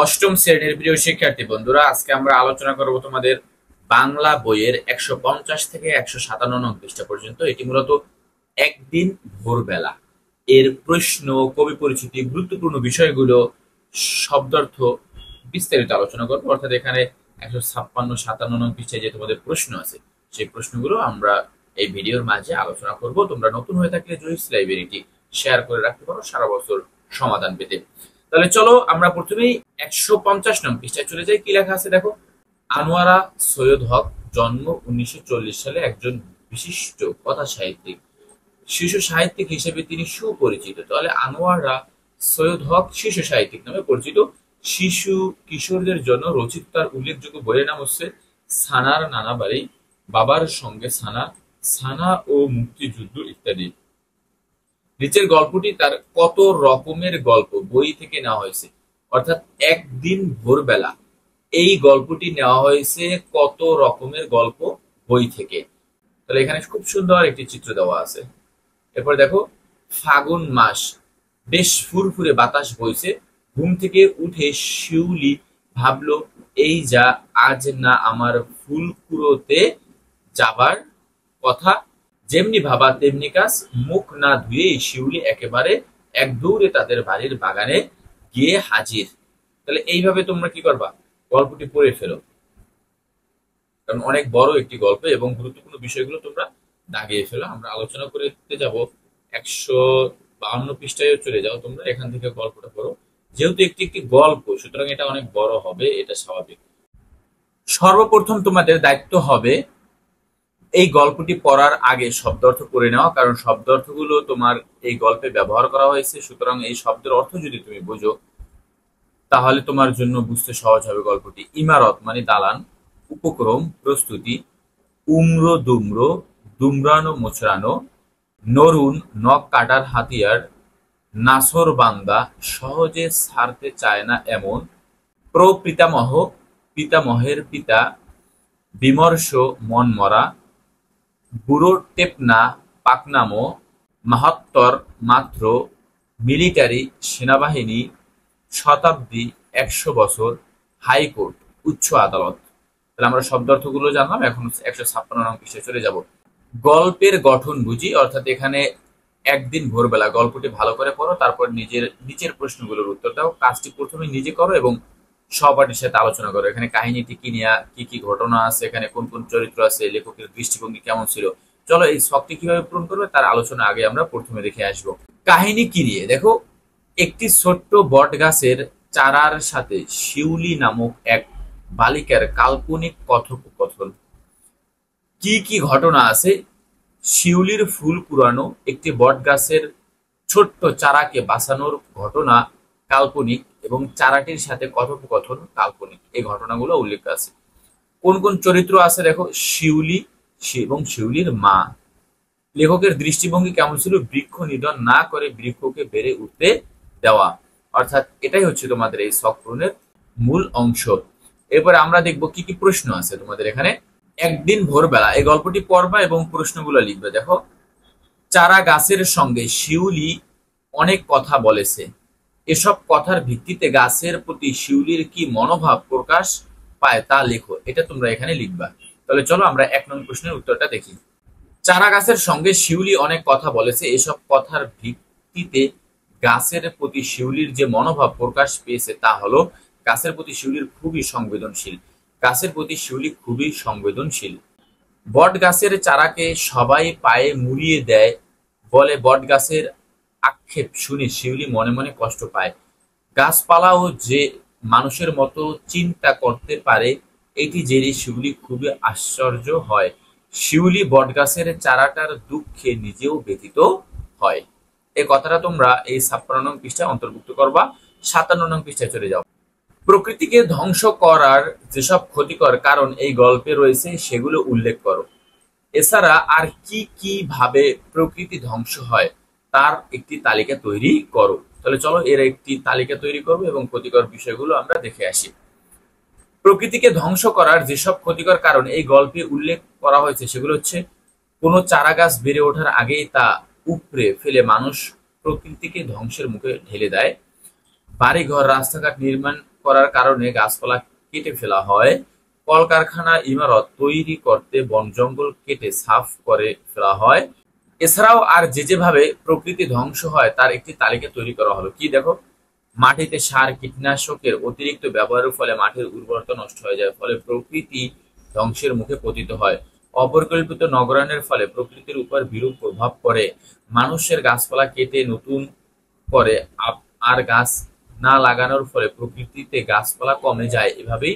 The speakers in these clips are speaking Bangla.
অষ্টম শ্রেণীর প্রিয় শিক্ষার্থী বন্ধুরা, আজকে আমরা আলোচনা করব তোমাদের বাংলা বইয়ের 150 থেকে 157 নং পৃষ্ঠা পর্যন্ত। এটি মূলত একদিন ভোরবেলা এর প্রশ্ন, কবি পরিচিতি, গুরুত্বপূর্ণ বিষয়গুলো, শব্দার্থ বিস্তারিত আলোচনা করবো। অর্থাৎ এখানে 156-57 নং পৃষ্ঠায় যে তোমাদের প্রশ্ন আছে, সেই প্রশ্নগুলো আমরা এই ভিডিওর মাঝে আলোচনা করব। তোমরা নতুন হয়ে থাকলে জয়িস লাইব্রেরিটি শেয়ার করে রাখতে পারো সারা বছর সমাধান পেতে। তাহলে চলো আমরা প্রথমেই 150 নং পৃষ্ঠায় চলে যাই। কি লেখা আছে দেখো। আনোয়ারা সৈয়দ হক জন্ম 1940 সালে, একজন বিশিষ্ট কথা সাহিত্যিক। শিশু সাহিত্যিক হিসেবে তিনি সুপরিচিত। তাহলে আনোয়ারা সৈয়দ হক শিশু সাহিত্যিক নামে পরিচিত। শিশু কিশোরদের জন্য রচিত তার উল্লেখযোগ্য বইয়ের নাম হচ্ছে সানার নানা বাড়ি, বাবার সঙ্গে সানা, সানা ও মুক্তিযুদ্ধ ইত্যাদি। নিচের গল্পটি তার কত রকমের গল্প বই থেকে নেওয়া হয়েছে? অর্থাৎ একদিন ভোরবেলা এই গল্পটি নেওয়া হয়েছে কত রকমের গল্প বই থেকে। তাহলে এখানে খুব সুন্দর একটি চিত্র দেওয়া আছে। এরপর দেখো, ফাগুন মাস, বেশ ফুরফুরে বাতাস বইছে। ঘুম থেকে উঠে শিউলি ভাবলো, এই যা, আজ না আমার ফুল কুড়োতে যাবার কথা। যেমনি ভাবা তেমনি কাজ, মুখ না ধুয়ে শিউলি একেবারে এক দৌড়ে তাদের বাড়ির বাগানে গিয়ে হাজির। তাহলে এইভাবে তোমরা কি করবা, গল্পটি পড়ে ফেলো, কারণ অনেক বড় একটি গল্প এবং গুরুত্বপূর্ণ বিষয়গুলো তোমরা দাগিয়ে ফেলো। আমরা আলোচনা করতে যাব 152 পৃষ্ঠায় চলে যাও তোমরা, এখান থেকে গল্পটা পড়ো। যেহেতু একটি একটি গল্প, সুতরাং এটা অনেক বড় হবে, এটা স্বাভাবিক। সর্বপ্রথম তোমাদের দায়িত্ব হবে এই গল্পটি পড়ার আগে শব্দার্থ করে নেওয়া, কারণ শব্দার্থগুলো তোমার এই গল্পে ব্যবহার করা হয়েছে। সুতরাং এই শব্দের অর্থ যদি তুমি বোঝো, তাহলে তোমার জন্য বুঝতে সহজ হবে গল্পটি। ইমারত মানে দালান, উপক্রম প্রস্তুতি, উমরো দুমরো দুমরানো মোচড়ানো, নরুন নখ কাটার হাতিয়ার, নাসর বান্দা সহজে ছাড়তে চায় না এমন, প্রপিতামহ পিতামহের পিতা, বিমর্ষ মন মরা, বুড়ো টেপনা পাকনামো, মাহাত্তর মাত্র, মিলিটারি সেনাবাহিনী, শতাব্দী 100 বছর, হাইকোর্ট উচ্চ আদালত। তাহলে আমরা শব্দার্থগুলো জানলাম। এখন 156 নং পৃষ্ঠায় চলে যাব। গল্পের গঠন বুঝি, অর্থাৎ এখানে একদিন ভোরবেলা গল্পটি ভালো করে পড়ো, তারপর নিচের প্রশ্নগুলোর উত্তর দাও। কাজটি প্রথমে নিজে করো এবং সহপাঠীর সাথে আলোচনা করো। এখানে কাহিনীটি কি নিয়ে, কি কি ঘটনা আছে, এখানে কোন কোন চরিত্র আছে, লেখকের দৃষ্টিভঙ্গি কেমন ছিল। চলো এই ছকটি কিভাবে পূরণ করবে তার আলোচনা আগে আমরা প্রথমে দেখে আসবো। কাহিনী কি নিয়ে দেখো। একটি ছোট্ট বট গাছের চারার সাথে শিউলি নামক এক বালিকার কাল্পনিক কথোপকথন। কি কি ঘটনা আছে? শিউলির ফুল কুড়ানো, একটি বট গাছের ছোট্ট চারাকে বাঁচানোর ঘটনা কাল্পনিক এবং চারাটির সাথে কথোপকথন কাল্পনিক। এই ঘটনাগুলো উল্লেখ আছে। কোন কোন চরিত্র আছে দেখো। শিউলি এবং শিউলির মা। লেখকের দৃষ্টিভঙ্গি কেমন ছিল? বৃক্ষ নিধন না করে বৃক্ষকে বেড়ে উঠতে দেওয়া। অর্থাৎ এটাই হচ্ছে তোমাদের এই ছক পূরণের মূল অংশ। এরপরে আমরা দেখব কি কি প্রশ্ন আছে তোমাদের এখানে। একদিন ভোরবেলা এই গল্পটি পড়বা এবং প্রশ্নগুলো লিখবে। দেখো, চারা গাছের সঙ্গে শিউলি অনেক কথা বলেছে। এসব কথার ভিত্তিতে গাছের প্রতি শিউলির কি মনোভাব প্রকাশ পায় তা লেখো। এটা তোমরা এখানে লিখবা। তাহলে চলো আমরা 1 নং প্রশ্নের উত্তরটা দেখি। চারা গাছের সঙ্গে শিউলি অনেক কথা বলেছে। এসব কথার ভিত্তিতে গাছের প্রতি শিউলির যে মনোভাব প্রকাশ পেয়েছে তা হলো, গাছের প্রতি শিউলির খুবই সংবেদনশীল। গাছের প্রতি শিউলি খুবই সংবেদনশীল। বট গাছের চারাকে সবাই পায়ে মুড়িয়ে দেয় বলে বট গাছের আক্ষেপ শুনে শিউলি মনে মনে কষ্ট পায়। গাছপালাও যে মানুষের মতো চিন্তা করতে পারে এটি জেনে শিউলি খুবই আশ্চর্য হয়। শিউলি বটগাছের চারাটার দুঃখে নিজেও ব্যথিত হয়। এই কথাটা তোমরা এই 56 নং পৃষ্ঠায় অন্তর্ভুক্ত করবা। 57 নং পৃষ্ঠায় চলে যাও। প্রকৃতিকে ধ্বংস করার যেসব ক্ষতিকর কারণ এই গল্পে রয়েছে সেগুলো উল্লেখ করো। এছাড়া আর কি কি ভাবে প্রকৃতি ধ্বংস হয় তার একটি তালিকা তৈরি করো। তাহলে চলো এর একটি তালিকা তৈরি করবো এবং ক্ষতিকর বিষয়গুলো আমরা দেখে আসি। প্রকৃতিকে ধ্বংস করার যেসব ক্ষতিকর কারণ এই গল্পে উল্লেখ করা হয়েছে সেগুলো হচ্ছে, কোনো চারা গাছ বেড়ে ওঠার আগেই তা উপড়ে ফেলে মানুষ প্রকৃতিকে ধ্বংসের মুখে ঢেলে দেয়। বাড়িঘর রাস্তাঘাট নির্মাণ করার কারণে গাছপালা কেটে ফেলা হয়, কলকারখানা ইমারত তৈরি করতে বন জঙ্গল কেটে সাফ করে ফেলা হয়। এছাড়াও আর যেভাবে প্রকৃতি ধ্বংস হয় তার একটি তালিকা তৈরি করা হলো। কি দেখো, মাটিতে সার কীটনাশকের অতিরিক্ত ব্যবহারের ফলে মাটির উর্বরতা নষ্ট হয়ে যায়, ফলে প্রকৃতি ধ্বংসের মুখে পতিত হয়। অপরিকল্পিত নগরায়নের ফলে প্রকৃতির উপর বিরূপ প্রভাব পড়ে। মানুষের গাছপালা কেটে নতুন করে আর গাছ না লাগানোর ফলে প্রকৃতিতে গাছপালা কমে যায়। এভাবেই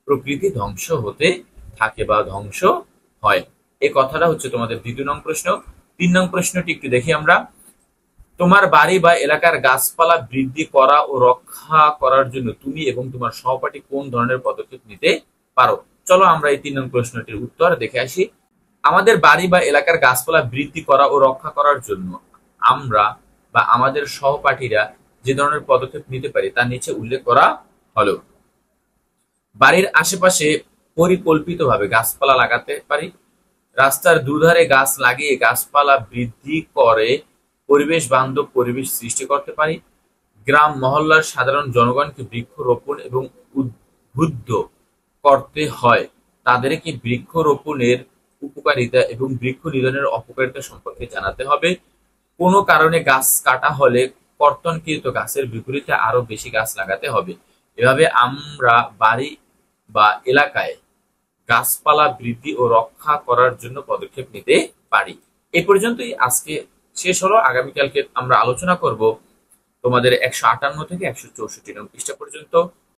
প্রকৃতি ধ্বংস হতে থাকে বা ধ্বংস হয়। এই কথাটা হচ্ছে তোমাদের 2 নং প্রশ্ন। 3 নং প্রশ্নটি একটু দেখি আমরা। তোমার বাড়ি বা এলাকার গাছপালা বৃদ্ধি করা ও রক্ষা করার জন্য তুমি এবং তোমার সহপাঠী কোন ধরনের পদক্ষেপ নিতে পারো? চলো আমরা এই 3 নং প্রশ্নটির উত্তর দেখে আসি। আমাদের বাড়ি বা এলাকার গাছপালা বৃদ্ধি করা ও রক্ষা করার জন্য আমরা বা আমাদের সহপাঠীরা যে ধরনের পদক্ষেপ নিতে পারি তা নিচে উল্লেখ করা হলো। বাড়ির আশেপাশে পরিকল্পিতভাবে গাছপালা লাগাতে পারি। রাস্তার দুধারে গাছ লাগিয়ে গাছপালা বৃদ্ধি করে পরিবেশ বান্ধব পরিবেশ সৃষ্টি করতে পারি। গ্রাম মহল্লার সাধারণ জনগণকে বৃক্ষরোপণ এবং উদ্বুদ্ধ করতে হয়। তাদেরকে বৃক্ষরোপণের উপকারিতা এবং বৃক্ষ নিধনের অপকারিতা সম্পর্কে জানাতে হবে। কোনো কারণে গাছ কাটা হলে কর্তনকৃত গাছের বিপরীতে আরো বেশি গাছ লাগাতে হবে। এভাবে আমরা বাড়ি বা এলাকায় গাছপালা বৃদ্ধি ও রক্ষা করার জন্য পদক্ষেপ নিতে পারি। এই পর্যন্তই আজকে শেষ হলো। আগামীকালকে আমরা আলোচনা করব তোমাদের 158 থেকে 164 নং পৃষ্ঠা পর্যন্ত।